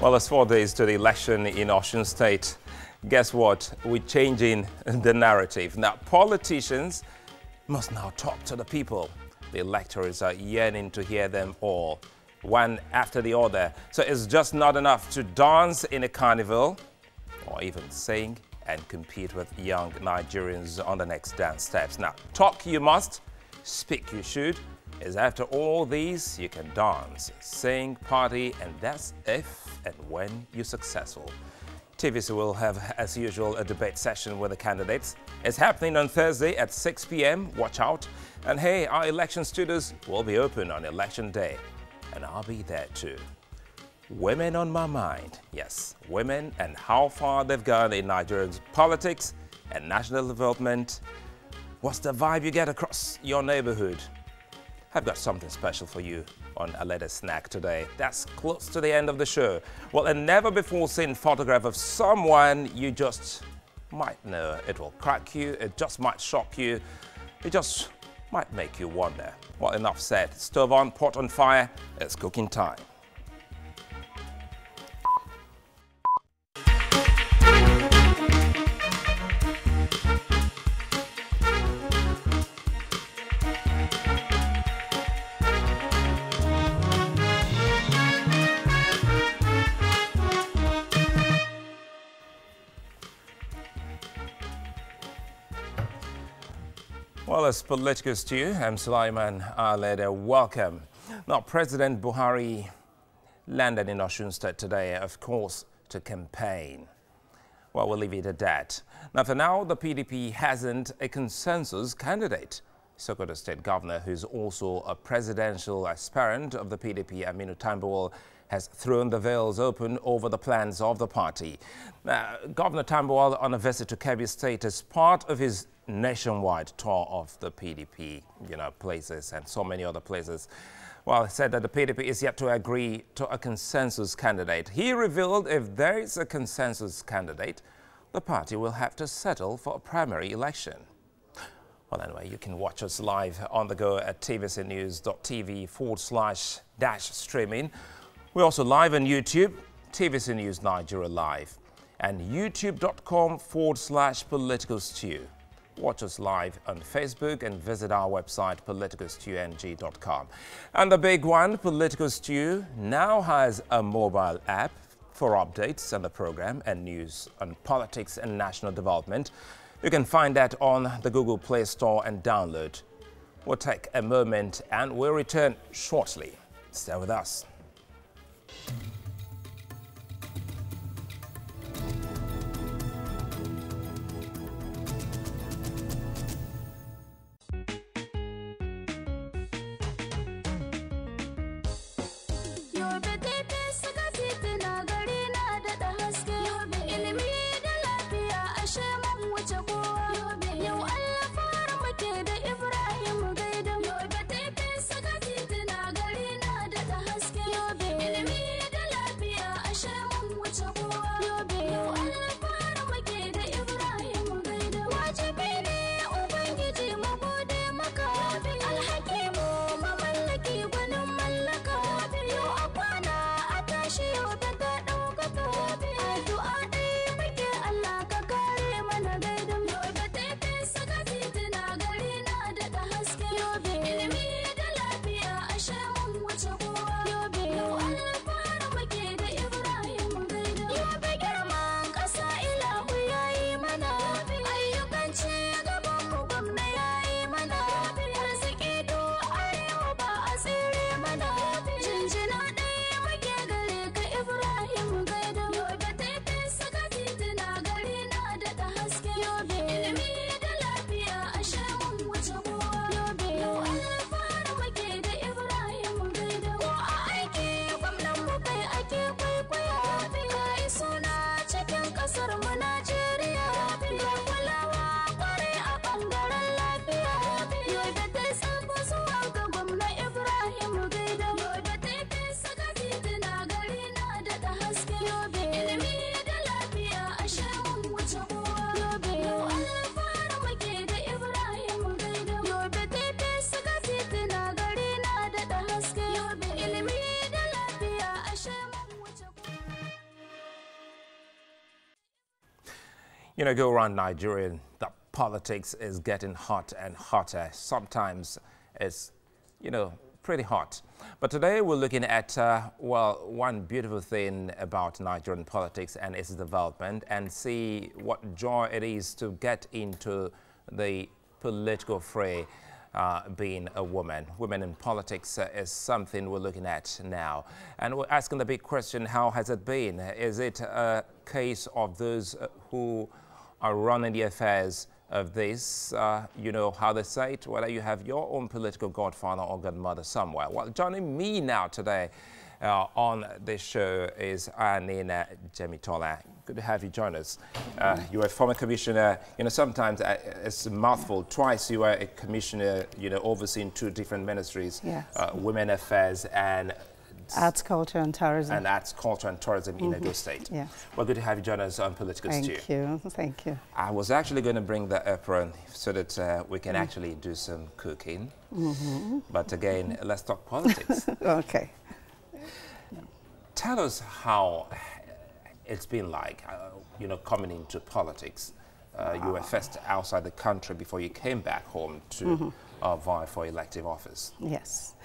Well, it's 4 days to the election in Osun State. Guess what? We're changing the narrative. Now, politicians must now talk to the people. The electors are yearning to hear them all, one after the other. So it's just not enough to dance in a carnival or even sing and compete with young Nigerians on the next dance steps. Now, talk you must, speak you should. Is after all these, you can dance, sing, party, and that's if and when you're successful. TVC will have, as usual, a debate session with the candidates. It's happening on Thursday at 6 p.m. Watch out. And hey, our election studios will be open on election day. And I'll be there too. Women on my mind. Yes, women and how far they've gone in Nigeria's politics and national development. What's the vibe you get across your neighborhood? I've got something special for you on A Little Snack today. That's close to the end of the show. Well, a never-before-seen photograph of someone you just might know. It will crack you, it just might shock you, it just might make you wonder. Well, enough said. Stove on, pot on fire, it's cooking time. Well, as Political Stew, I'm Sulaiman Aleda. Welcome. Now, President Buhari landed in Osun State today, of course, to campaign. Well, we'll leave it at that. Now, for now, the PDP hasn't a consensus candidate. Sokoto State Governor, who's also a presidential aspirant of the PDP, Aminu Tambuwal, has thrown the veils open over the plans of the party. Now, Governor Tambuwal on a visit to Kebbi State as part of his nationwide tour of the PDP, places and so many other places. Well, he said that the PDP is yet to agree to a consensus candidate. He revealed if there is a consensus candidate, the party will have to settle for a primary election. Well, anyway, you can watch us live on the go at tvcnews.tv/streaming. We're also live on YouTube, TVC News Nigeria Live, and youtube.com/politicalstew. Watch us live on Facebook and visit our website, politicalstewng.com. And the big one, Political Stew, now has a mobile app for updates on the program and news on politics and national development. You can find that on the Google Play Store and download. We'll take a moment and we'll return shortly. Stay with us. You know, go around Nigeria, the politics is getting hot and hotter. Sometimes it's, you know, pretty hot. But today we're looking at, well, one beautiful thing about Nigerian politics and its development, and see what joy it is to get into the political fray. Being a woman. Women in politics is something we're looking at now. And we're asking the big question, how has it been? Is it a case of those who are running the affairs of this, you know how they say it, whether you have your own political godfather or godmother somewhere? Well, joining me now today on this show is Nina Jemitola. Good to have you join us. You're a former commissioner. You know, sometimes it's a mouthful. Twice you were a commissioner, you know, overseeing two different ministries. Yes. Women Affairs and Arts, Culture and Tourism. And Arts, Culture and Tourism in Edo State. Yeah. Well, good to have you join us on Political Stew. Thank you. Thank you. I was actually going to bring the apron so that we can actually do some cooking. But again, let's talk politics. Okay. Tell us how it's been like, you know, coming into politics. You were first outside the country before you came back home to vie for elective office. Yes.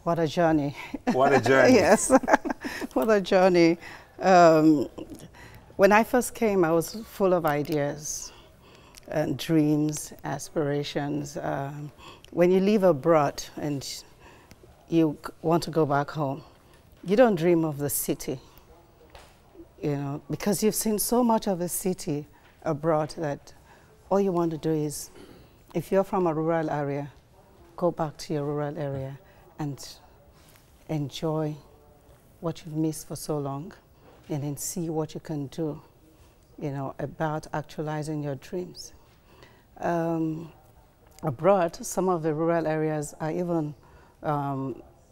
What a journey. What a journey. Yes. What a journey. When I first came, I was full of ideas and dreams, aspirations. When you leave abroad and you want to go back home, you don't dream of the city, you know, because you've seen so much of the city abroad that all you want to do is, if you're from a rural area, go back to your rural area and enjoy what you've missed for so long, and then see what you can do, you know, about actualizing your dreams. Abroad, some of the rural areas are even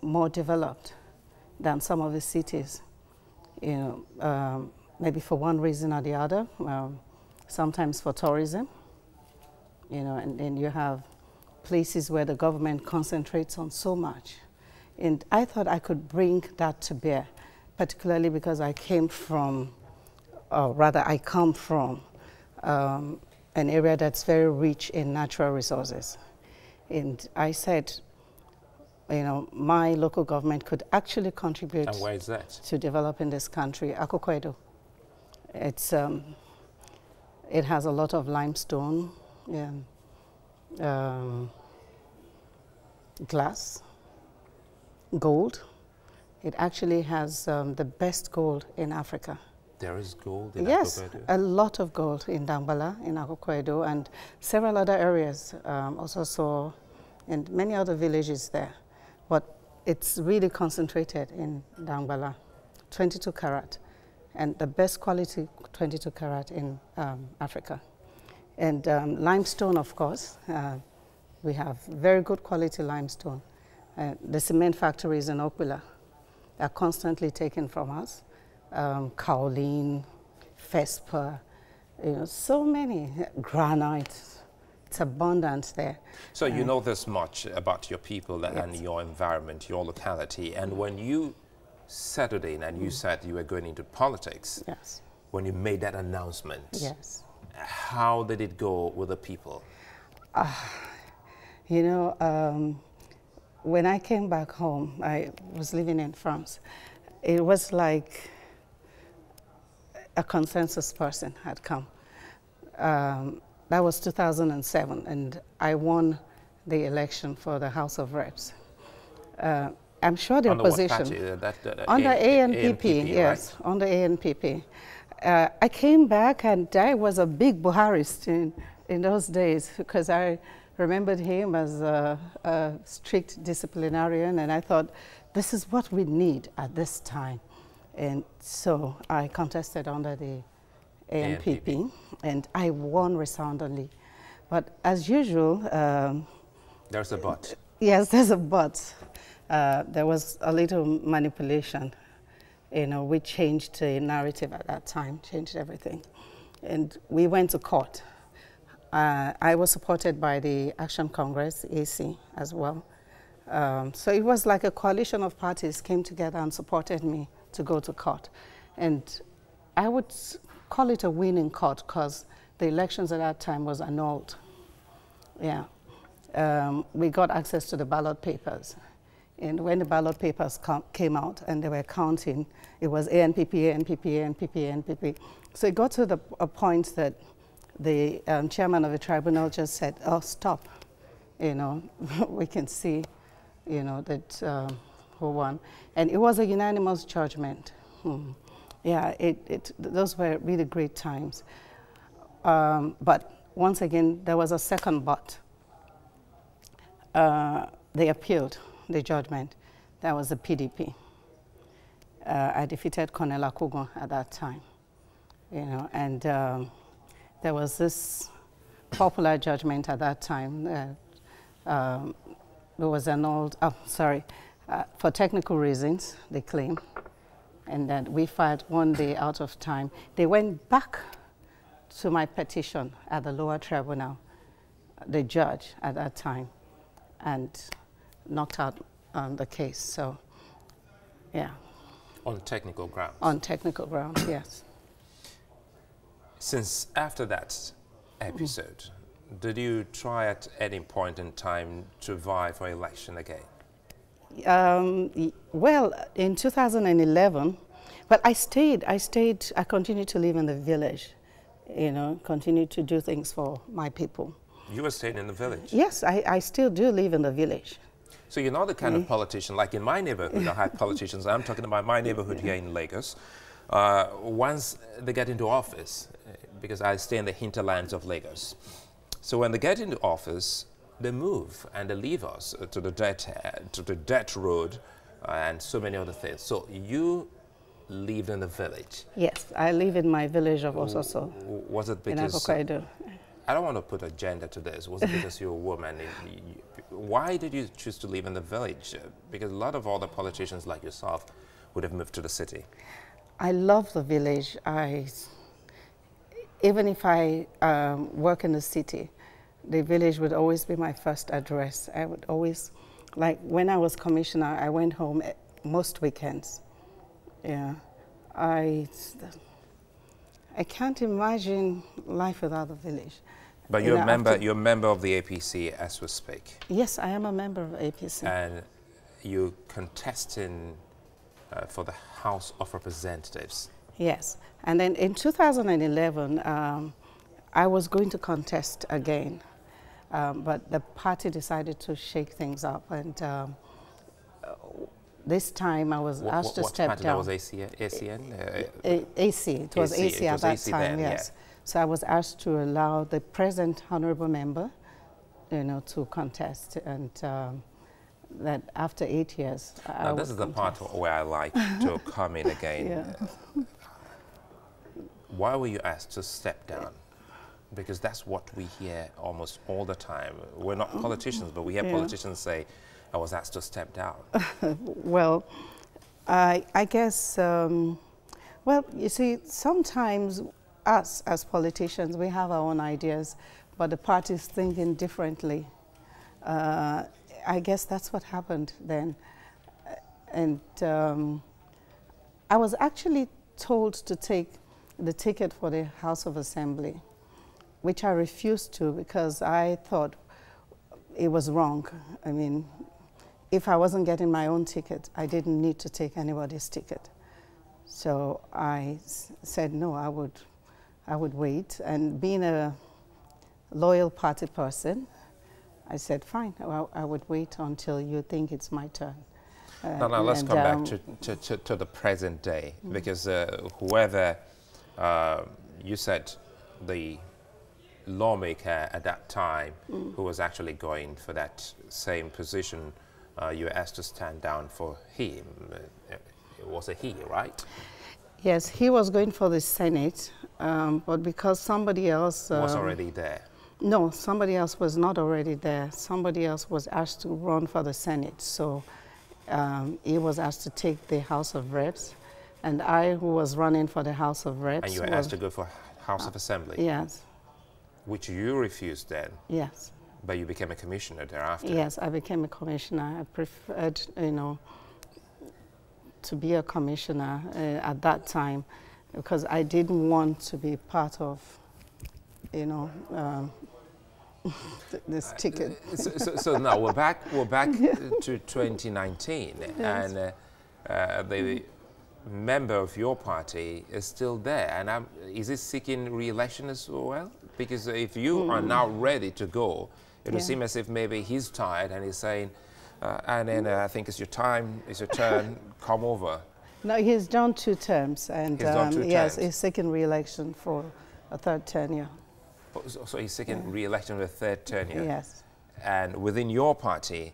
more developed than some of the cities, you know, maybe for one reason or the other, sometimes for tourism, you know, and then you have places where the government concentrates on so much. And I thought I could bring that to bear, particularly because I came from, or rather I come from, an area that's very rich in natural resources. And I said, you know, my local government could actually contribute. And where is that? To developing this country, Akoko Edo. It's, it has a lot of limestone, glass, gold. It actually has the best gold in Africa. There is gold in Yes, Akoko Edo? a lot of gold in Dambala, in Akoko Edo, and several other areas, also saw, and many other villages there. But it's really concentrated in Dambala, 22 karat, and the best quality 22 karat in Africa. And limestone, of course, we have very good quality limestone. The cement factories in Okula are constantly taken from us. Kaolin, Fespa, you know, so many, granite. It's abundant there. So you know this much about your people and your environment, your locality, and when you settled in and you said you were going into politics, when you made that announcement, how did it go with the people? You know, when I came back home, I was living in France. It was like a consensus person had come. That was 2007, and I won the election for the House of Reps. I'm sure the opposition... Under ANPP, yes, right? Under ANPP. I came back, and I was a big Buharist in those days, because I remembered him as a strict disciplinarian, and I thought, this is what we need at this time. And so I contested under the ANPP, and I won resoundingly. But as usual... there's a but. Yes, there's a but. There was a little manipulation. You know, we changed the narrative at that time, changed everything. And we went to court. I was supported by the Action Congress, AC, as well. So it was like a coalition of parties came together and supported me to go to court. And I would call it a win in court because the elections at that time was annulled. Yeah. We got access to the ballot papers. And when the ballot papers came out and they were counting, it was ANPP, ANPP, ANPP, ANPP. So it got to a point that the chairman of the tribunal just said, oh, stop. You know, we can see, you know, that who won. And it was a unanimous judgment. Yeah, those were really great times. But once again, there was a second but. They appealed the judgment. That was the PDP. I defeated Colonel Akugon at that time, you know, and there was this popular judgment at that time. There was an old, for technical reasons, they claim, and that we filed 1 day out of time. They went back to my petition at the lower tribunal, the judge at that time, and knocked out the case. So, yeah. On technical grounds? On technical grounds, yes. Since after that episode, did you try at any point in time to vie for election again? Well, in 2011, but I continued to live in the village, you know, continued to do things for my people. You were staying in the village? Yes, I still do live in the village. So you're not the kind of politician, like in my neighborhood, I had politicians, I'm talking about my neighborhood here in Lagos, once they get into office, because I stay in the hinterlands of Lagos, so when they get into office, they move and they leave us to the debt road and so many other things. So you lived in the village? Yes, I live in my village of Ososo. Was it because... I don't want to put a gender to this. Was it because you're a woman? Why did you choose to live in the village? Because a lot of other politicians like yourself would have moved to the city. I love the village. Even if I work in the city, the village would always be my first address. I would always, like when I was commissioner, I went home most weekends. Yeah, I can't imagine life without the village. But you're a member of the APC as we speak. Yes, I am a member of APC. And you're contesting for the House of Representatives. Yes, and then in 2011, I was going to contest again, but the party decided to shake things up, and this time I was asked to step down. What party? That was ACN? AC. It was AC at that time, yes. Yeah. So I was asked to allow the present honorable member, you know, to contest, and that after 8 years, now this is the part where I like to come in again. Yeah. Why were you asked to step down? Because that's what we hear almost all the time. We're not politicians, but we hear politicians say, I was asked to step down. Well, I guess, well, you see, sometimes us as politicians, we have our own ideas, but the party is thinking differently. I guess that's what happened then. And I was actually told to take the ticket for the House of Assembly, which I refused to because I thought it was wrong. I mean, if I wasn't getting my own ticket, I didn't need to take anybody's ticket. So I said, no, I would wait. And being a loyal party person, I said, fine, I would wait until you think it's my turn. Now let's come back to the present day, because whoever, you said the lawmaker at that time who was actually going for that same position, you were asked to stand down for him. It was a he, right? Yes, he was going for the Senate, but because somebody else... was already there. No, somebody else was not already there. Somebody else was asked to run for the Senate, so he was asked to take the House of Reps, and I, who was running for the House of Reps... And you were asked to go for House of Assembly? Yes. Which you refused then? Yes. But you became a commissioner thereafter? Yes, I became a commissioner. I preferred, you know, to be a commissioner at that time because I didn't want to be part of, you know, this ticket. So now we're back to 2019, yes. And the member of your party is still there, and is he seeking re-election as well? Because if you are now ready to go, it would seem as if maybe he's tired and he's saying, and then I think it's your time, it's your turn, come over. No, he's done 2 terms, and he's done 2 terms. Yes, he's seeking re-election for a 3rd tenure. So he's seeking re-election with a 3rd tenure? Yes. And within your party,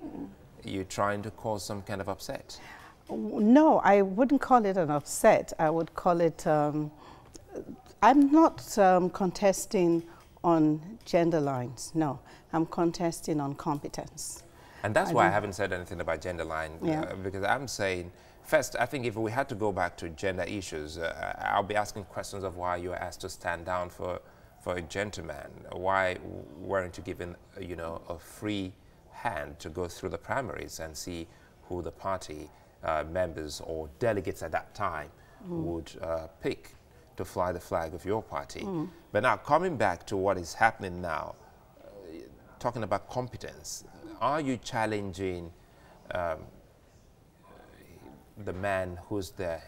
you're trying to cause some kind of upset? No, I wouldn't call it an upset. I would call it, I'm not contesting on gender lines, no. I'm contesting on competence. And that's why I haven't said anything about gender line, because I'm saying, first, I think if we had to go back to gender issues, I'll be asking questions of why you were asked to stand down for a gentleman. Why weren't you given, you know, a free hand to go through the primaries and see who the party members or delegates at that time would pick to fly the flag of your party? But now, coming back to what is happening now, talking about competence, are you challenging the man who's there,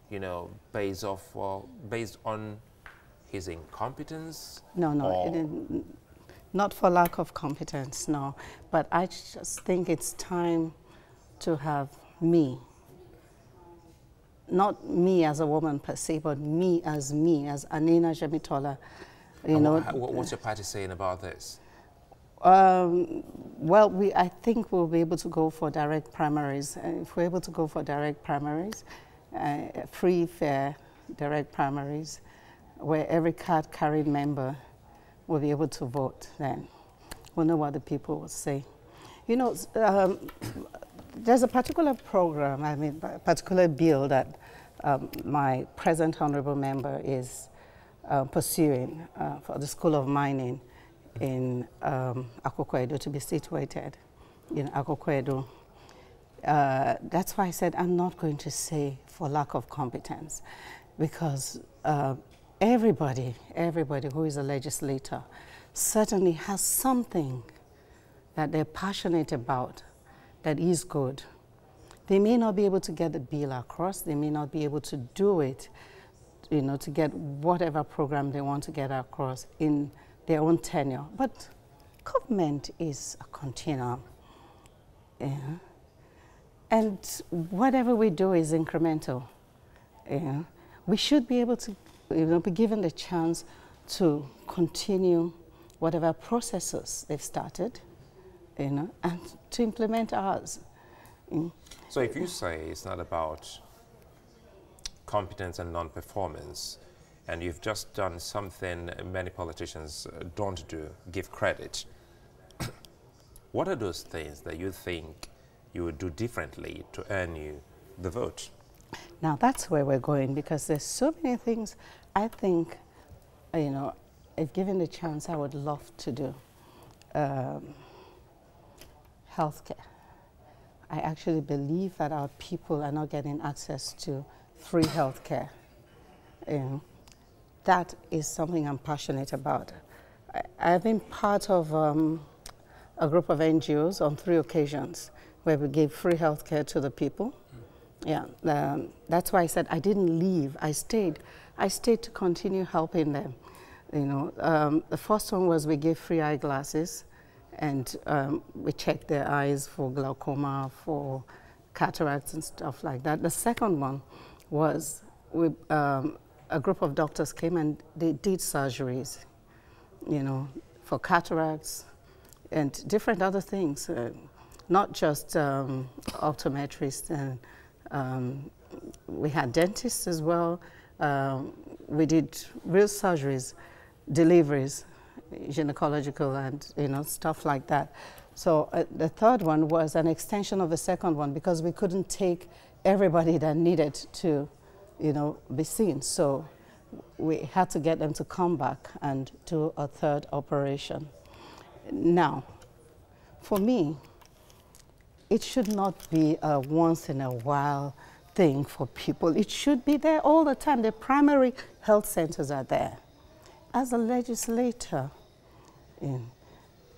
you know, based on his incompetence? No, not for lack of competence, no. But I just think it's time to have me, not me as a woman per se, but me as Anina Jemitola. You know. What's your party saying about this? Well, I think we'll be able to go for direct primaries. If we're able to go for direct primaries, free, fair, direct primaries, where every card-carrying member will be able to vote, then we'll know what the people will say. You know, there's a particular program, I mean, a particular bill that my present honorable member is pursuing for the School of Mining in Akoko Edo, to be situated in Akoko Edo. That's why I said I'm not going to say for lack of competence, because everybody who is a legislator certainly has something that they're passionate about that is good. They may not be able to get the bill across, they may not be able to do it, you know, to get whatever program they want to get across in their own tenure. But government is a continuum. Yeah. And whatever we do is incremental. Yeah. We should be able to, you know, be given the chance to continue whatever processes they've started, you know, and to implement ours. So if you say it's not about competence and non-performance, and you've just done something many politicians don't do, give credit, what are those things that you think you would do differently to earn you the vote? Now that's where we're going, because there's so many things I think, you know, if given the chance, I would love to do. Healthcare. I actually believe that our people are not getting access to free healthcare. That is something I'm passionate about. I've been part of a group of NGOs on 3 occasions where we gave free healthcare to the people. Yeah, that's why I said I didn't leave. I stayed. I stayed to continue helping them. You know, the first one was we gave free eyeglasses, and we checked their eyes for glaucoma, for cataracts and stuff like that. The second one was we, a group of doctors came and they did surgeries, you know, for cataracts and different other things, not just optometrists. And we had dentists as well. We did real surgeries, deliveries, gynecological, and you know, stuff like that. So the third one was an extension of the second one, because we couldn't take everybody that needed to, you know, be seen. So we had to get them to come back and do a third operation. Now, for me, it should not be a once in a while thing for people. It should be there all the time. The primary health centers are there. As a legislator,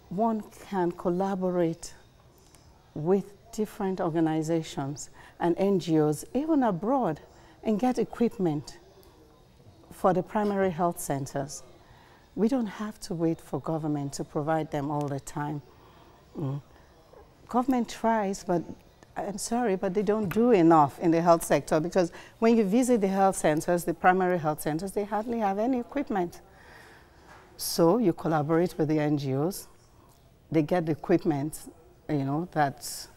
one can collaborate with different organizations and NGOs, even abroad, and get equipment for the primary health centers. We don't have to wait for government to provide them all the time. Government tries, but I'm sorry, but they don't do enough in the health sector, because when you visit the health centers, the primary health centers, they hardly have any equipment. So you collaborate with the NGOs, they get the equipment, you know, that's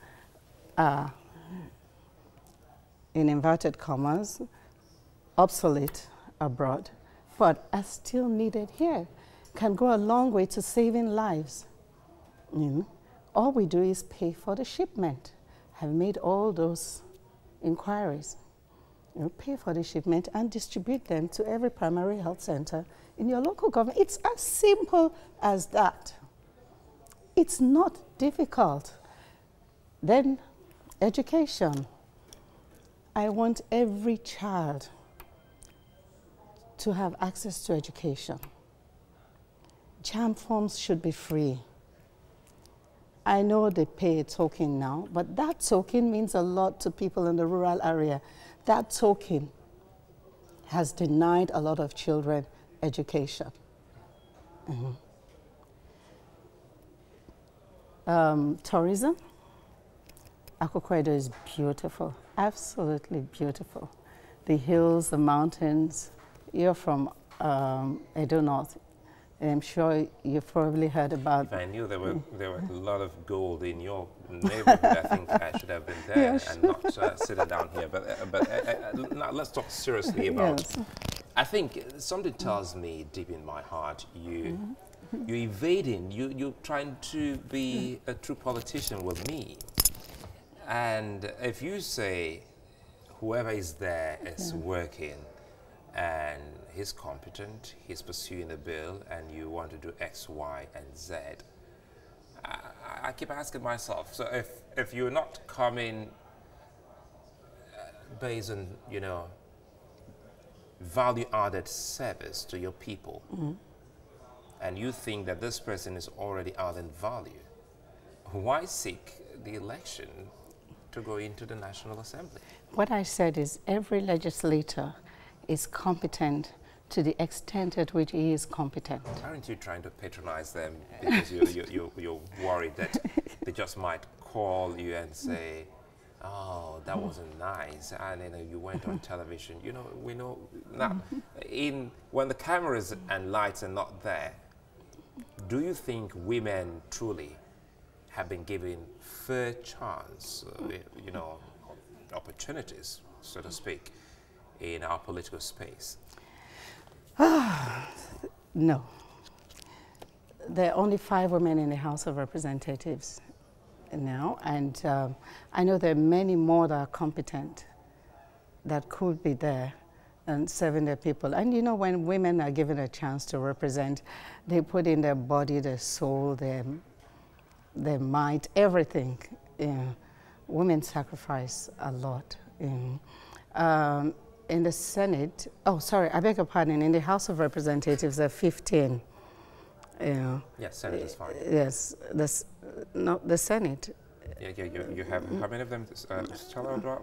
in inverted commas, obsolete abroad, but are still needed here, can go a long way to saving lives. All we do is pay for the shipment. I've made all those inquiries. Pay for the shipment and distribute them to every primary health center in your local government. It's as simple as that. It's not difficult. Then education. I want every child to have access to education. JAMB forms should be free. I know they pay a token now, but that token means a lot to people in the rural area. That token has denied a lot of children education. Tourism. Akoko Edo is beautiful, absolutely beautiful. The hills, the mountains. You're from Edo North. I'm sure you've probably heard about. If I knew there were a lot of gold in your neighborhood, I think I should have been there and not sitting down here. But now let's talk seriously about. Yes. I think something tells me deep in my heart you're evading. You're trying to be a true politician with me, and if you say whoever is there is working and he's competent, he's pursuing a bill, and you want to do X, Y, and Z. I keep asking myself, so if you're not coming based on, you know, value-added service to your people, and you think that this person is already adding value, why seek the election to go into the National Assembly? What I said is every legislator is competent to the extent at which he is competent. Aren't you trying to patronize them because you're worried that they just might call you and say, oh, that wasn't nice, and then you went on television? You know, we know now, when the cameras and lights are not there, do you think women truly have been given fair chance, you know, opportunities, so to speak, in our political space? No. There are only 5 women in the House of Representatives now, and I know there are many more that are competent that could be there and serving their people. And you know, when women are given a chance to represent, they put in their body, their soul, their might, everything. Women sacrifice a lot. In the Senate, oh, sorry, I beg your pardon, in the House of Representatives, there are 15. Yes, Senate is fine. Yes, the Senate. Yeah, you have how many of them?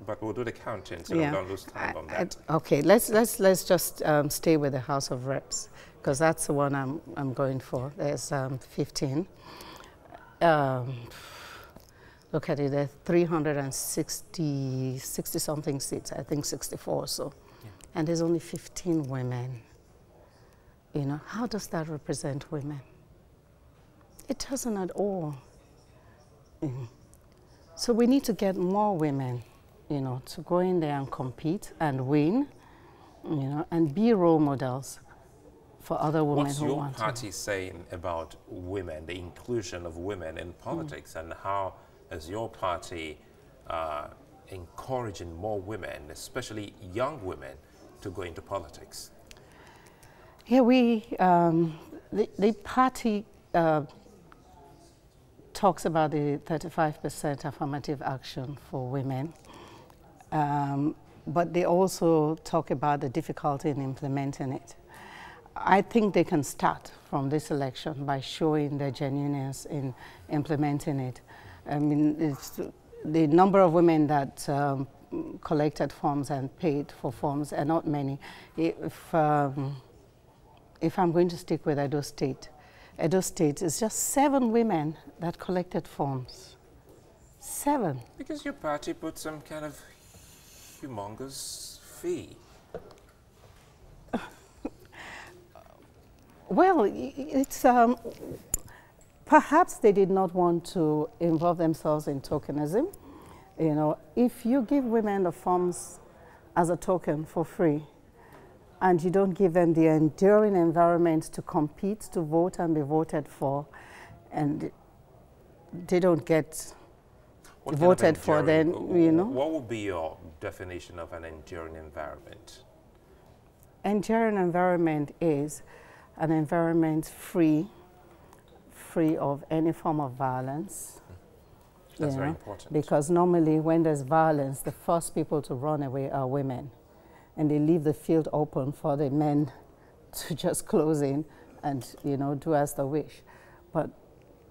But we'll do the counting, so we don't lose time on that. Okay, let's just stay with the House of Reps, because that's the one I'm going for. There's 15. Look at it, there are 360 something seats, I think 64 or so. Yeah. And there's only 15 women. You know, how does that represent women? It doesn't at all. So we need to get more women, you know, to go in there and compete and win, you know, and be role models for other women who want to. What's your party saying about women, the inclusion of women in politics, and how is your party encouraging more women, especially young women, to go into politics? Yeah, the party talks about the 35% affirmative action for women. but they also talk about the difficulty in implementing it. I think they can start from this election by showing their genuineness in implementing it. I mean, it's the number of women that collected forms and paid for forms are not many. If I'm going to stick with Edo State is just 7 women that collected forms. 7. Because your party put some kind of humongous fee. Well, it's perhaps they did not want to involve themselves in tokenism. You know, if you give women the forms as a token for free, and you don't give them the enduring environment to compete, to vote and be voted for, and they don't get voted for, then, you know. What would be your definition of an enduring environment? Enduring environment is an environment free of any form of violence. That's very important. Because normally when there's violence, the first people to run away are women. And they leave the field open for the men to just close in and, you know, do as they wish. But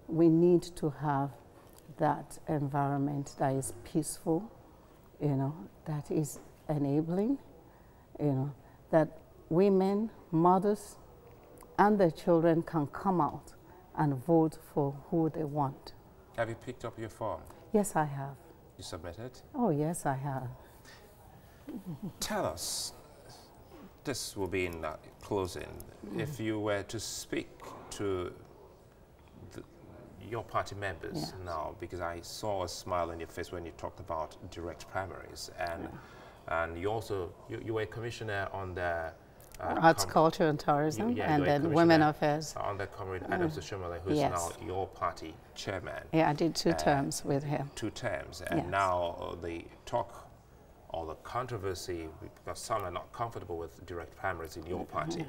we need to have that environment that is peaceful, you know, that is enabling, you know, that women, mothers, and their children can come out and vote for who they want. Have you picked up your form? Yes, I have. You submitted? Oh, yes, I have. Tell us, this will be in closing, if you were to speak to your party members now, because I saw a smile on your face when you talked about direct primaries, and you also, you were a commissioner on the Arts, Culture and Tourism, and then Women Affairs. On the Comrade Adams Oshomole, who's now your party chairman. Yeah, I did 2 terms with him. 2 terms, and now the talk or the controversy, because some are not comfortable with direct primaries in your party.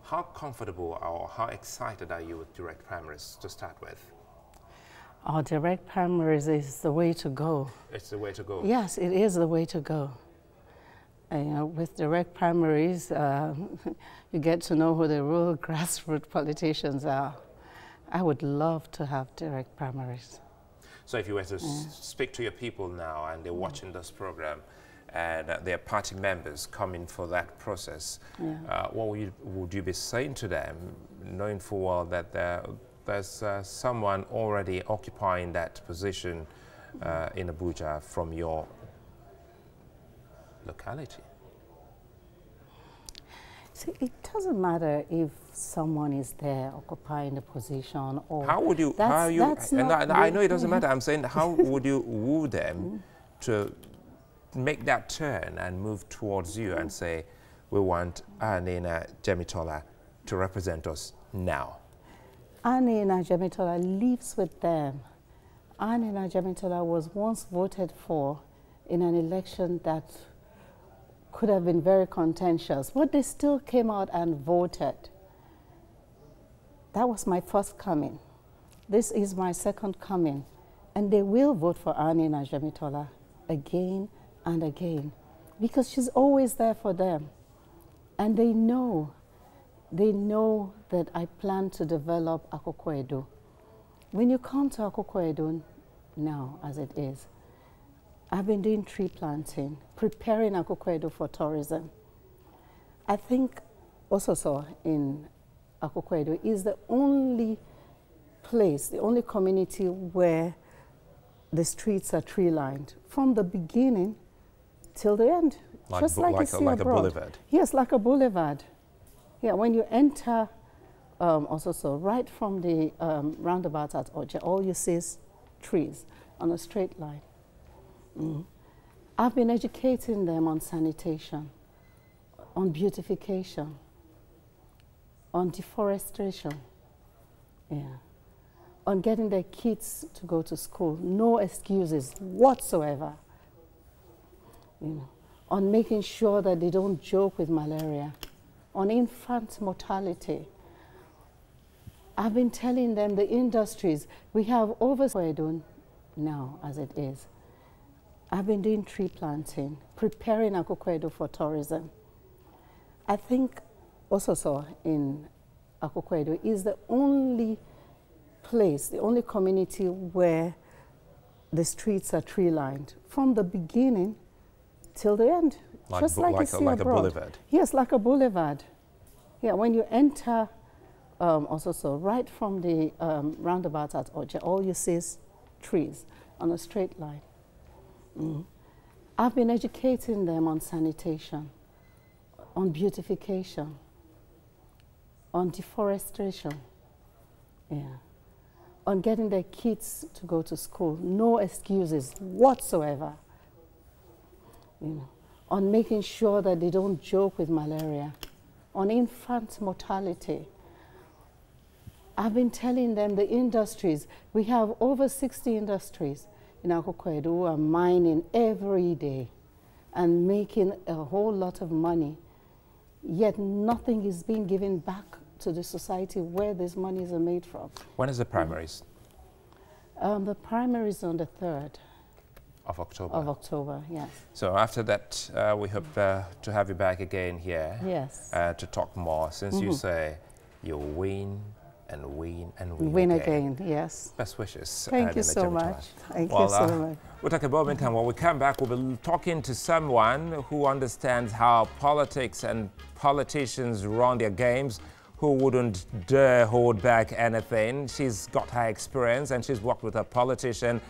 How comfortable or how excited are you with direct primaries to start with? Oh, direct primaries is the way to go. It's the way to go? Yes, it is the way to go. You know, with direct primaries, you get to know who the real grassroots politicians are. I would love to have direct primaries. So if you were to speak to your people now and they're watching this program and their party members coming for that process, what would you be saying to them, knowing full well that there's someone already occupying that position in Abuja from your locality? See, it doesn't matter if someone is there occupying the position or... How would you, I know it doesn't matter, I'm saying how would you woo them to make that turn and move towards you and say, we want Anina Jemitola to represent us now? Anina Jemitola lives with them. Anina Jemitola was once voted for in an election that could have been very contentious, but they still came out and voted. That was my first coming. This is my second coming. And they will vote for Anina Jemitola again and again because she's always there for them. And they know that I plan to develop Akoko Edo. When you come to Akoko Edo now, as it is, I've been doing tree planting, preparing Akoko Edo for tourism. I think Ososo in Akoko Edo is the only place, the only community where the streets are tree-lined from the beginning till the end, just like you see abroad. Like a boulevard? Yes, like a boulevard. Yeah, when you enter Ososo, right from the roundabout at Oja, all you see is trees on a straight line. I've been educating them on sanitation, on beautification, on deforestation, on getting their kids to go to school, no excuses whatsoever, on making sure that they don't joke with malaria, on infant mortality. I've been telling them the industries, we have over Edo now as it is. I've been doing tree planting, preparing Akoko Edo for tourism. I think Ososo in Akoko Edo is the only place, the only community where the streets are tree-lined from the beginning till the end, just like you see abroad. Like a boulevard? Yes, like a boulevard. Yeah, when you enter Ososo, right from the roundabout at Oja, all you see is trees on a straight line. I've been educating them on sanitation, on beautification, on deforestation, on getting their kids to go to school, no excuses whatsoever, on making sure that they don't joke with malaria, on infant mortality. I've been telling them the industries, we have over 60 industries in Akoko Edo who are mining every day and making a whole lot of money, yet nothing is being given back to the society where these monies are made from. When is the primaries? The primaries on the 3rd. Of October? Of October, yes. So after that, we hope to have you back again here. Yes. To talk more, since you say you'll win and win and win, win again. Yes. Best wishes. Thank you so much. Thank you so much. We'll take a moment, and when we come back, we'll be talking to someone who understands how politics and politicians run their games, who wouldn't dare hold back anything. She's got her experience, and she's worked with a politician,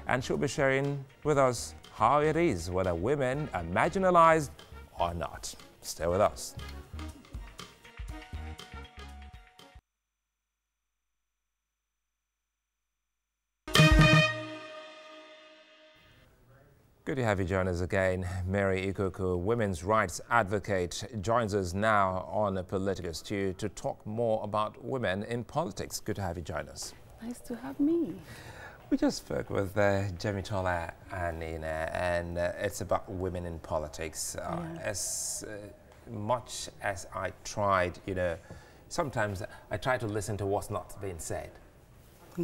and she'll be sharing with us how it is, whether women are marginalized or not. Stay with us. Good to have you join us again. Mary Ikuku, women's rights advocate, joins us now on a political stew to talk more about women in politics. Good to have you join us. Nice to have me. We just spoke with Jemitola and Nina, and it's about women in politics. As much as I tried, sometimes I try to listen to what's not being said.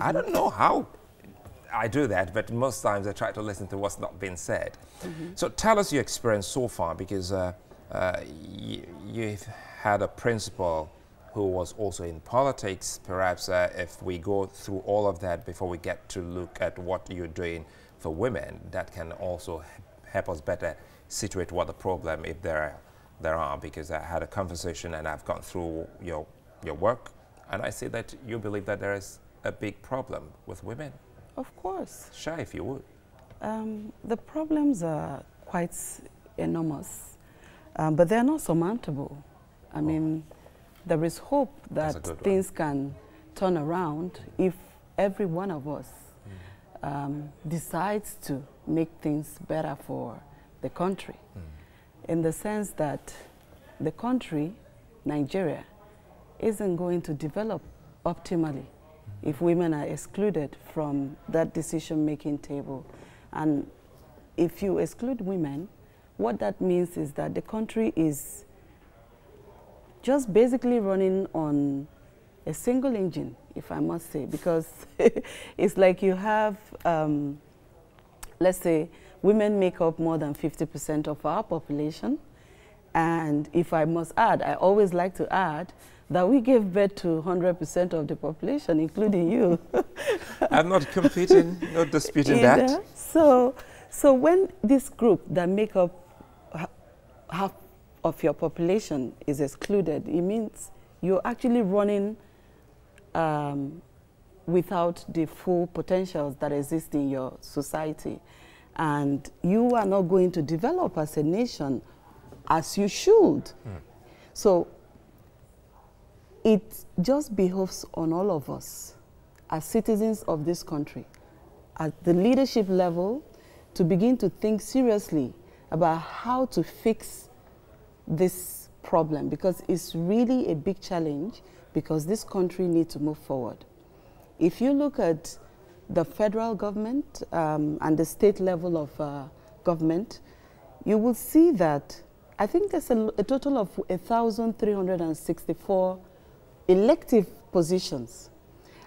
I don't know how I do that, but most times I try to listen to what's not being said. So tell us your experience so far, because you've had a principal who was also in politics. Perhaps if we go through all of that before we get to look at what you're doing for women, that can also help us better situate what the problem, if there are, because I had a conversation and I've gone through your work, and I see that you believe that there is a big problem with women. Of course. Share if you would. The problems are quite enormous, but they're not surmountable. I mean, there is hope that things can turn around if every one of us decides to make things better for the country. In the sense that the country, Nigeria, isn't going to develop optimally if women are excluded from that decision-making table. And if you exclude women, what that means is that the country is just basically running on a single engine, if I must say, because it's like you have, let's say, women make up more than 50% of our population. And if I must add, I always like to add, that we gave birth to 100% of the population, including you. I'm not competing, not disputing that. So when this group that make up half of your population is excluded, it means you're actually running without the full potentials that exist in your society. And you are not going to develop as a nation as you should. So it just behoves on all of us as citizens of this country, at the leadership level, to begin to think seriously about how to fix this problem, because it's really a big challenge, because this country needs to move forward. If you look at the federal government and the state level of government, you will see that I think there's a total of 1,364 elective positions.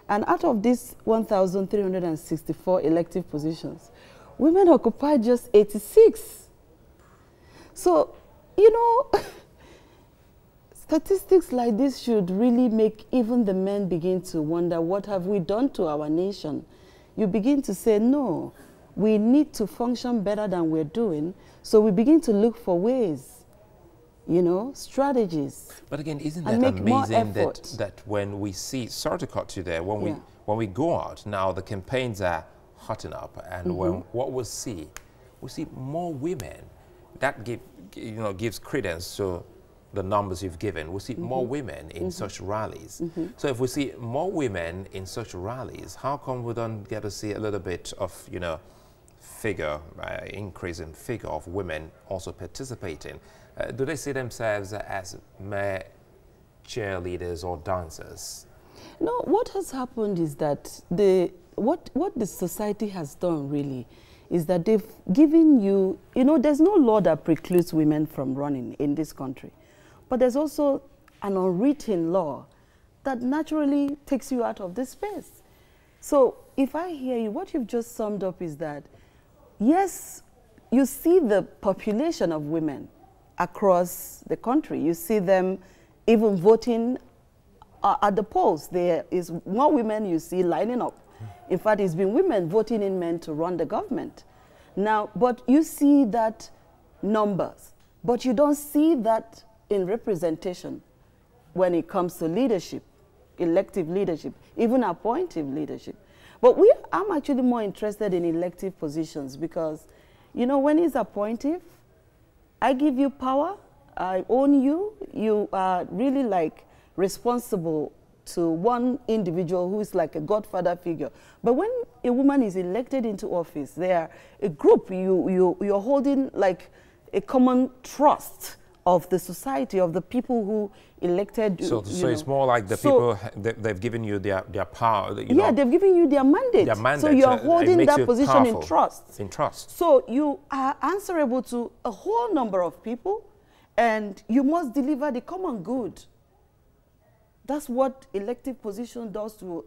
And out of these 1,364 elective positions, women occupy just 86. So, you know, statistics like this should really make even the men begin to wonder, what have we done to our nation? You begin to say, no, we need to function better than we're doing. So we begin to look for ways, you know, strategies. But again, isn't that amazing that when we see, sorry to cut you there, when we go out, now the campaigns are hotting up, and what we see more women. That gives credence to the numbers you've given. We see more women in such rallies. So if we see more women in such rallies, how come we don't get to see a little bit of, you know, increase in figure of women also participating? Do they see themselves as mere cheerleaders or dancers? No, what has happened is that what the society has done really is that they've given you, you know, there's no law that precludes women from running in this country. But there's also an unwritten law that naturally takes you out of this space. So if I hear you, what you've just summed up is that, yes, you see the population of women across the country. You see them even voting at the polls. There is more women you see lining up. In fact, it's been women voting in men to run the government. Now, but you see that numbers, but you don't see that in representation when it comes to leadership, elective leadership, even appointive leadership. But I'm actually more interested in elective positions because, you know, when it's appointive, I give you power, I own you, you are really like responsible to one individual who is like a godfather figure. But when a woman is elected into office, they are a group, you're holding like a common trust of the society, of the people who elected you. So it's more like the people, they've given you their power. You know, they've given you their mandate. So you're holding that position in trust. In trust. So you are answerable to a whole number of people, and you must deliver the common good. That's what elective position does to.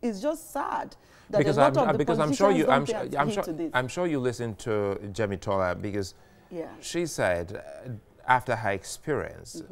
It's just sad that because a lot of the politicians I'm sure you listened to Jemmy Tola, because she said after her experience,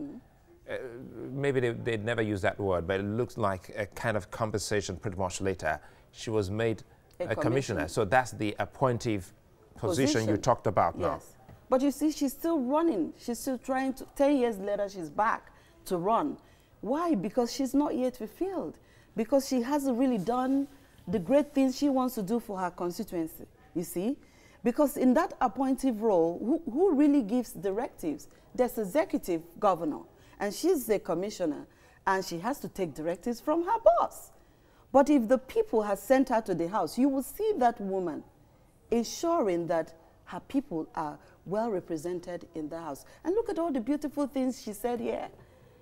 maybe they'd never use that word, but it looks like a kind of compensation pretty much later. She was made a commissioner. So that's the appointive position you talked about now. But you see, she's still running. She's still trying to, 10 years later, she's back to run. Why? Because she's not yet fulfilled. Because she hasn't really done the great things she wants to do for her constituency, you see? Because in that appointive role, who really gives directives? There's executive governor, and she's the commissioner, and she has to take directives from her boss. But if the people have sent her to the house, you will see that woman ensuring that her people are well represented in the house. And look at all the beautiful things she said here.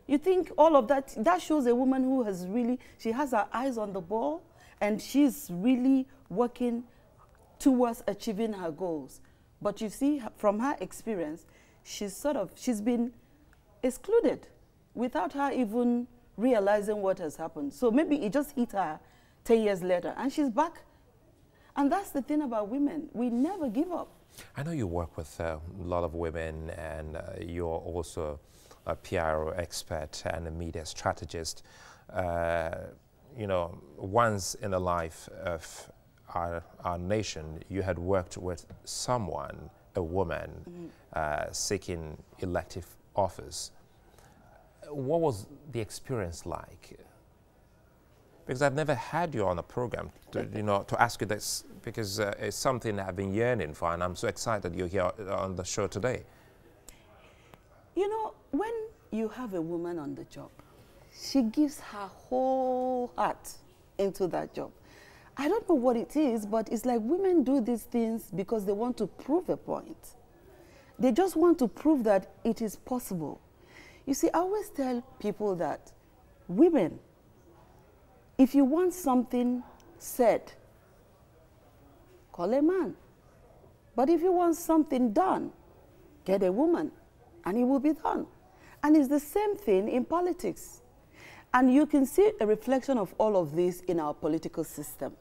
You think all of that, that shows a woman who has really, she has her eyes on the ball, and she's really working towards achieving her goals. But you see, from her experience, she's been excluded without her even realizing what has happened. So maybe it just hit her 10 years later, and she's back. And that's the thing about women. We never give up. I know you work with a lot of women, and you're also a PR expert and a media strategist. You know, once in the life of our nation, you had worked with someone, a woman, seeking elective office. What was the experience like? Because I've never had you on a program to, to ask you this, because it's something I've been yearning for, and I'm so excited you're here on the show today. You know, when you have a woman on the job, she gives her whole heart into that job. I don't know what it is, but it's like women do these things because they want to prove a point. They just want to prove that it is possible. You see, I always tell people that women, if you want something said, call a man. But if you want something done, get a woman, and it will be done. And it's the same thing in politics. And you can see a reflection of all of this in our political system.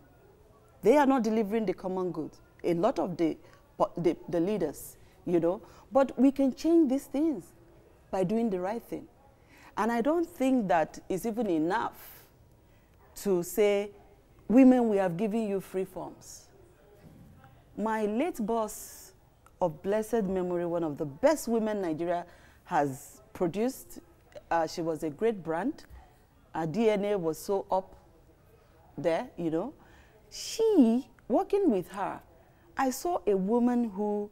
They are not delivering the common good. a lot of the leaders, you know. But we can change these things by doing the right thing. And I don't think that is even enough to say, women, we have given you free forms. My late boss of blessed memory, one of the best women Nigeria has produced, she was a great brand. Her DNA was so up there, you know. She, working with her, I saw a woman who,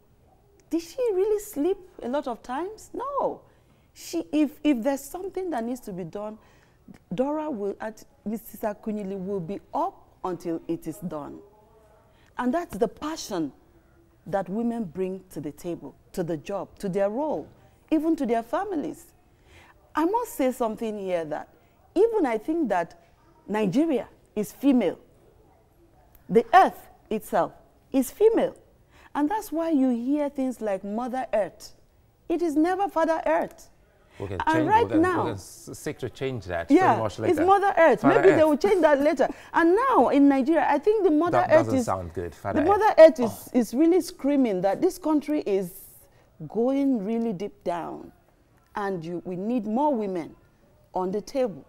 did she really sleep a lot of times? No. If there's something that needs to be done, Dora will, Mrs. Akunyili will be up until it is done. And that's the passion that women bring to the table, to the job, to their role, even to their families. I must say something here that even I think that Nigeria is female. The earth itself is female. And that's why you hear things like Mother Earth. It is never Father Earth. Okay, and right now, we can seek to change that yeah, much later. It's Mother Earth. Father Maybe Earth. they will change that later. And now in Nigeria, I think the Mother That Earth doesn't is sound good. the Mother Earth is really screaming that this country is going really deep down, and we need more women on the table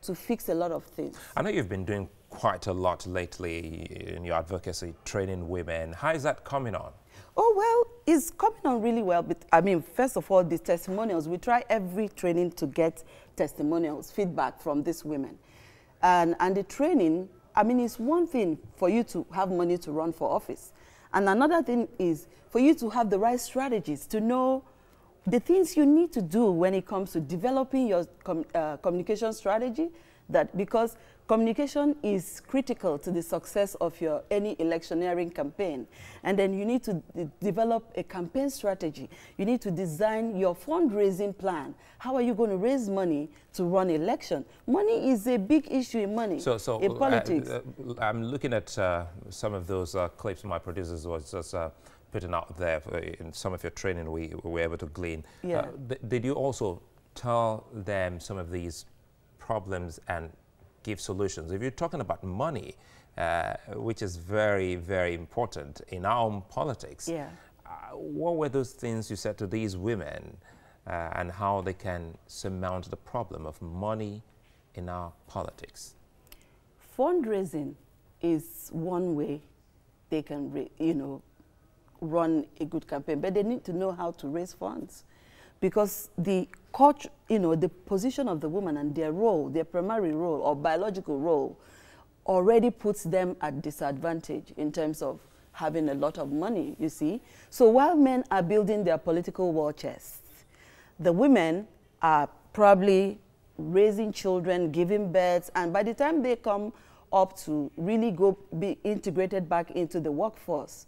to fix a lot of things. I know you've been doing quite a lot lately in your advocacy, training women. How is that coming on? Oh, well, it's coming on really well. But, I mean, first of all, the testimonials. We try every training to get testimonials, feedback from these women. And the training, I mean, it's one thing for you to have money to run for office. And another thing is for you to have the right strategies, to know the things you need to do when it comes to developing your communication strategy, because communication is critical to the success of any electioneering campaign. And then you need to develop a campaign strategy. You need to design your fundraising plan. How are you going to raise money to run election? Money is a big issue in in politics. I'm looking at some of those clips my producers was just putting out there in some of your training we were able to glean. Yeah. Did you also tell them some of these problems and give solutions? If you're talking about money, which is very, very important in our own politics, yeah. What were those things you said to these women and how they can surmount the problem of money in our politics? Fundraising is one way they can, run a good campaign, but they need to know how to raise funds, because the position of the woman and their role, their primary role or biological role, already puts them at disadvantage in terms of having a lot of money, you see. So while men are building their political war chests, the women are probably raising children, giving birth, and by the time they come up to really be integrated back into the workforce,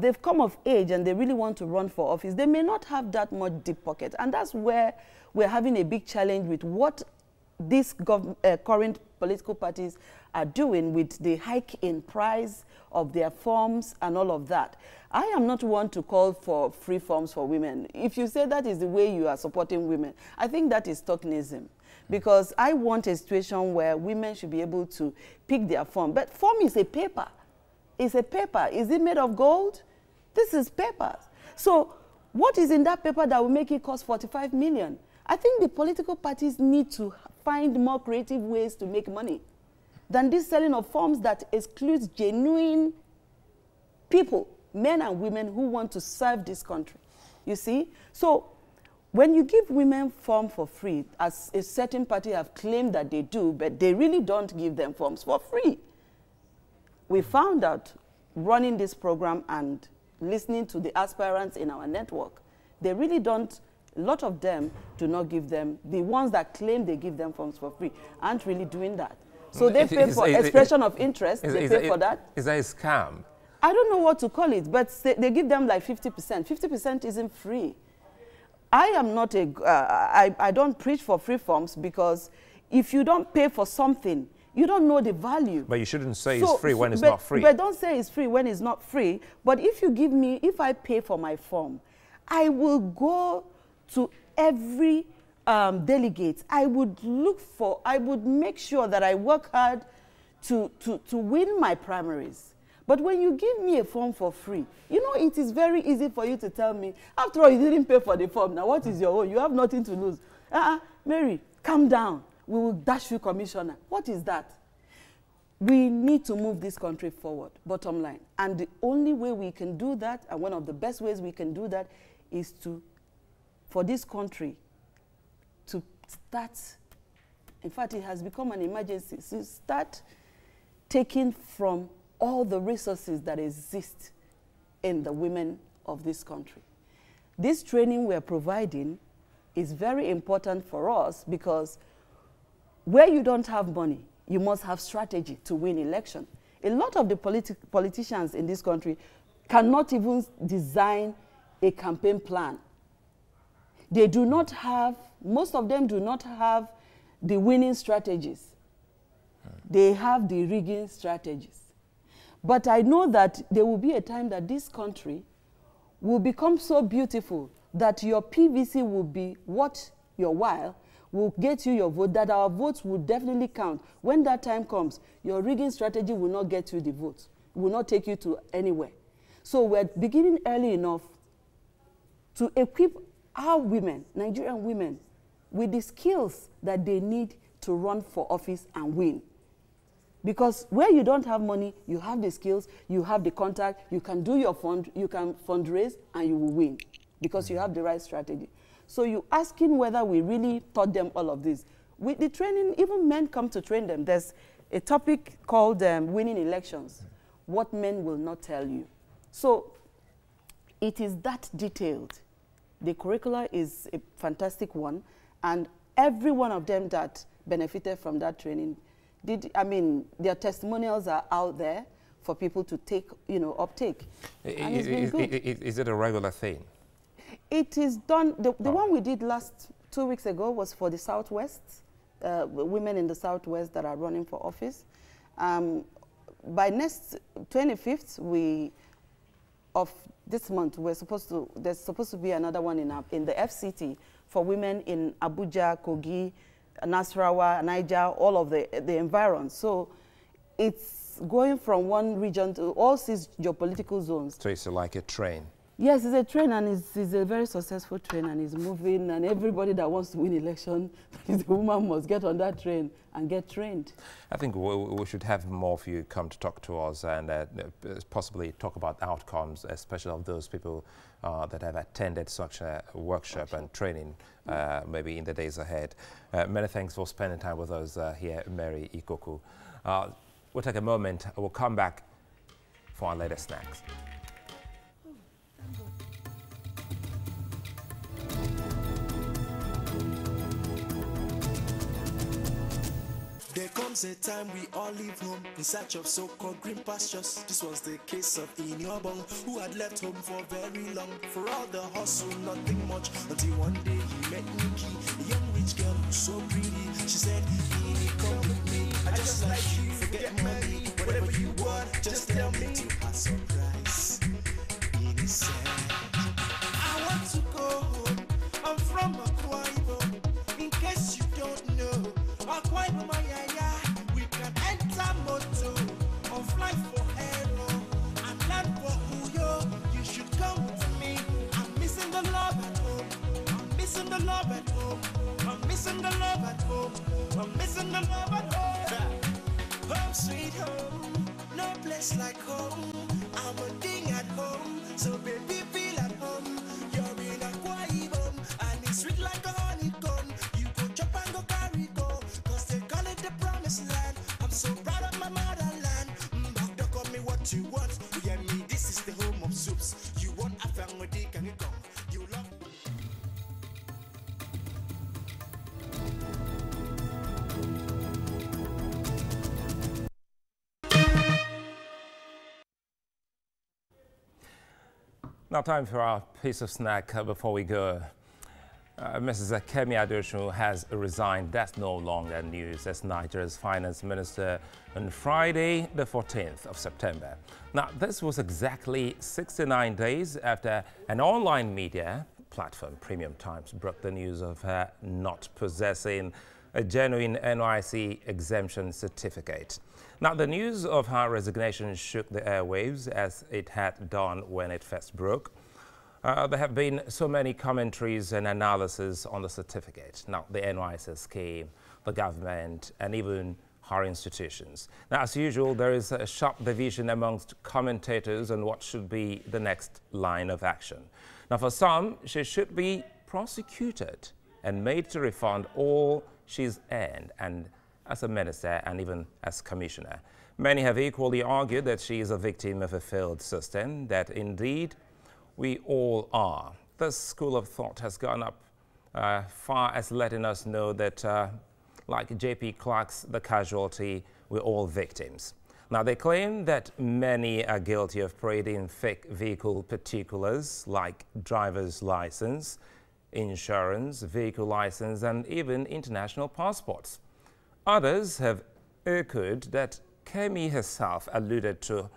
they've come of age and they really want to run for office. They may not have that much deep pocket. And that's where we're having a big challenge with what these current political parties are doing with the hike in price of their forms and all of that. I am not one to call for free forms for women. If you say that is the way you are supporting women, I think that is tokenism. Because I want a situation where women should be able to pick their form. But form is a paper. It's a paper. Is it made of gold? This is paper. So what is in that paper that will make it cost 45 million? I think the political parties need to find more creative ways to make money than this selling of forms that excludes genuine people, men and women who want to serve this country. You see? So when you give women form for free, as a certain party have claimed that they do, but they really don't give them forms for free. We found out running this program and listening to the aspirants in our network, they really don't, a lot of them do not give them, the ones that claim they give them forms for free aren't really doing that. So they pay for expression of interest, they pay for that. Is that a scam? I don't know what to call it, but they give them like 50%. 50% isn't free. I am not I don't preach for free forms, because if you don't pay for something, you don't know the value. But you shouldn't say it's free when it's not free. But don't say it's free when it's not free. But if you give me, if I pay for my form, I will go to every delegate. I would make sure that I work hard to win my primaries. But when you give me a form for free, you know, it is very easy for you to tell me, after all, you didn't pay for the form. Now, what is your own? You have nothing to lose. Mary, calm down. We will dash you commissioner. What is that? We need to move this country forward, bottom line. And the only way we can do that, and one of the best ways we can do that, is for this country to start, in fact, it has become an emergency, to start taking from all the resources that exist in the women of this country. This training we're providing is very important for us because where you don't have money, you must have strategy to win election. A lot of the politicians in this country cannot even design a campaign plan. They do not have, most of them do not have the winning strategies. They have the rigging strategies. But I know that there will be a time that this country will become so beautiful that your PVC will be worth your while, will get you your vote, that our votes will definitely count. When that time comes, your rigging strategy will not get you the votes, will not take you to anywhere. So we're beginning early enough to equip our women, Nigerian women, with the skills that they need to run for office and win. Because where you don't have money, you have the skills, you have the contact, you can do your you can fundraise, and you will win because you have the right strategy. So you're asking whether we really taught them all of this. With the training, even men come to train them. There's a topic called winning elections, what men will not tell you. So it is that detailed. The curricula is a fantastic one, and every one of them that benefited from that training their testimonials are out there for people to take, uptake. And it's been good. Is it a regular thing? It is done. The one we did 2 weeks ago was for the Southwest, women in the Southwest that are running for office. By next 25th of this month, there's supposed to be another one in the FCT for women in Abuja, Kogi, Nasarawa, Niger, all of the environs. So it's going from one region to all 6 geopolitical zones. So it's like a train? Yes, it's a train, and it's a very successful train, and it's moving, and everybody that wants to win election, the woman must get on that train and get trained. I think we should have more of you come to talk to us and possibly talk about outcomes, especially of those people that have attended such a workshop and training maybe in the days ahead. Many thanks for spending time with us here, Mary Ikoku. We'll take a moment. We'll come back for our latest snacks. There comes a time we all leave home in search of so-called green pastures. This was the case of Inyobong, who had left home for very long. For all the hustle, nothing much, until one day he met Nikki, a young rich girl who's so pretty. She said, Ini, come with me, I just like you, forget money, whatever you want, just tell me. To her surprise, Ini said, I want to go home, I'm from Akwa Ibom, in case you don't know, Akwa Ibom, we can enter moto or fly for aero and land for Uyo. You should come with me. I'm missing the love at home. I'm missing the love at home. I'm missing the love at home. I'm missing the love at home. Home sweet home, no place like home. I'm a thing at home, so baby feel at home. You're in Akwa Ibom and it's sweet like a honeycomb. You go chop and go carry go, 'cause they call it the promised land. I'm so proud of my motherland. Don't call me what you want. Yeah, me, this is the home of soups. You want a family, can you come? You love. Now time for our piece of snack before we go. Mrs. Kemi Adeosun has resigned. That's no longer news as Nigeria's finance minister on Friday, the 14th of September. Now, this was exactly 69 days after an online media platform, Premium Times, broke the news of her not possessing a genuine NYSC exemption certificate. Now, the news of her resignation shook the airwaves as it had done when it first broke. There have been so many commentaries and analysis on the certificate. Now, the NYSC scheme, the government, and even her institutions. Now, as usual, there is a sharp division amongst commentators on what should be the next line of action. Now, for some, she should be prosecuted and made to refund all she's earned, and as a minister and even as commissioner. Many have equally argued that she is a victim of a failed system, that indeed we all are. This school of thought has gone up far as letting us know that, like J.P. Clark's The Casualty, we're all victims. Now, they claim that many are guilty of parading fake vehicle particulars like driver's license, insurance, vehicle license, and even international passports. Others have echoed that Kemi herself alluded to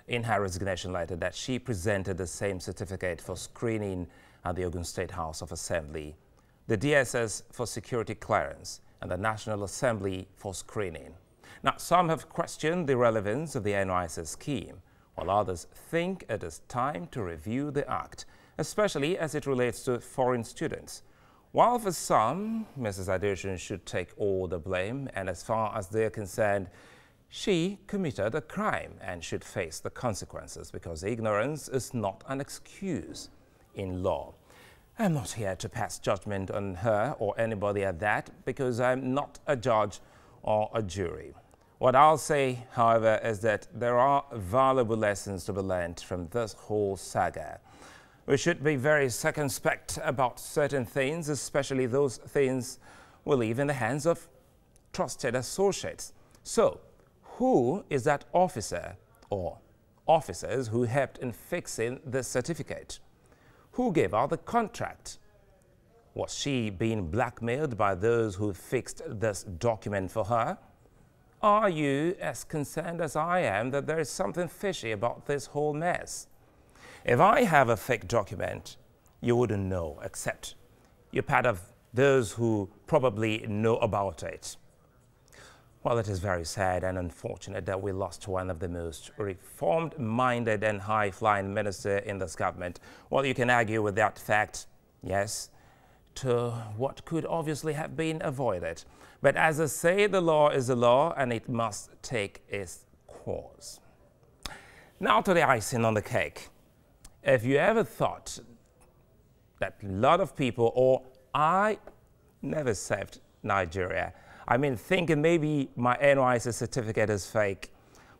in her resignation letter that she presented the same certificate for screening at the Ogun State House of Assembly, the DSS for security clearance, and the National Assembly for screening. Now, some have questioned the relevance of the NYSC scheme, while others think it is time to review the act, especially as it relates to foreign students. While for some, Mrs. Adeosun should take all the blame, and as far as they're concerned, she committed a crime and should face the consequences because ignorance is not an excuse in law. I'm not here to pass judgment on her or anybody at that because I'm not a judge or a jury. What I'll say, however, is that there are valuable lessons to be learned from this whole saga. We should be very circumspect about certain things, especially those things we leave in the hands of trusted associates. So, who is that officer or officers who helped in fixing this certificate? Who gave out the contract? Was she being blackmailed by those who fixed this document for her? Are you as concerned as I am that there is something fishy about this whole mess? If I have a fake document, you wouldn't know, except you're part of those who probably know about it. Well, it is very sad and unfortunate that we lost one of the most reformed-minded and high-flying minister in this government. Well, you can argue with that fact, yes, to what could obviously have been avoided. But as I say, the law is the law and it must take its course. Now to the icing on the cake. If you ever thought that a lot of people, or I never served Nigeria, I mean, thinking maybe my NYSC certificate is fake,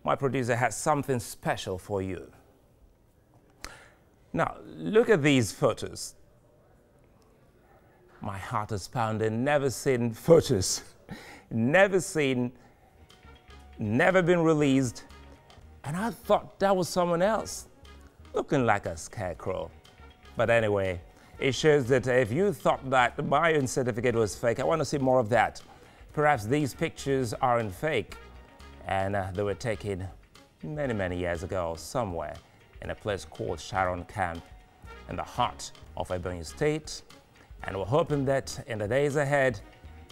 my producer has something special for you. Now, look at these photos. My heart is pounding, never seen photos, never seen, never been released, and I thought that was someone else, looking like a scarecrow. But anyway, it shows that if you thought that my own certificate was fake, I want to see more of that. Perhaps these pictures aren't fake, and they were taken many, many years ago somewhere in a place called Sharon Camp in the heart of Ebonyi State. And we're hoping that in the days ahead,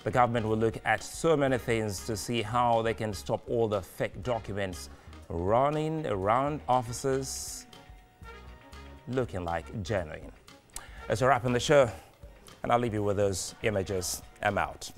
the government will look at so many things to see how they can stop all the fake documents running around offices looking like genuine. That's a wrap on the show, and I'll leave you with those images. I'm out.